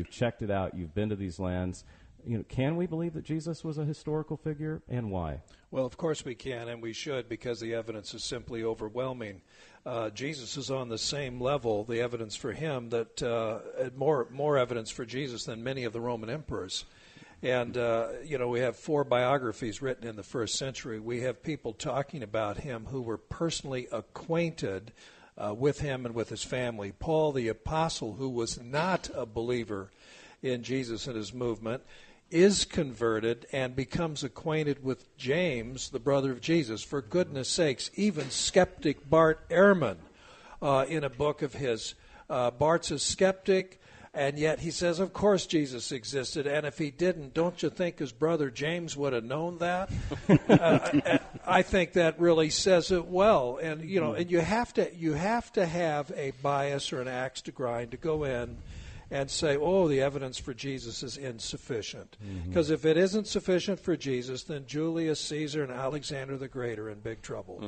You've checked it out. You've been to these lands. Can we believe that Jesus was a historical figure, and why? Well, of course we can, and we should, because the evidence is simply overwhelming. Jesus is on the same level, the evidence for him, that more evidence for Jesus than many of the Roman emperors. And, we have 4 biographies written in the first century. We have people talking about him who were personally acquainted with him and with his family. Paul the Apostle, who was not a believer in Jesus and his movement, is converted and becomes acquainted with James, the brother of Jesus. For goodness sakes, even skeptic Bart Ehrman, in a book of his, Bart's a skeptic, and yet he says, of course Jesus existed, and if he didn't, don't you think his brother James would have known that? I think that really says it well. And and you have to have a bias or an axe to grind to go in and say, the evidence for Jesus is insufficient. Because if it isn't sufficient for Jesus, then Julius Caesar and Alexander the Great are in big trouble.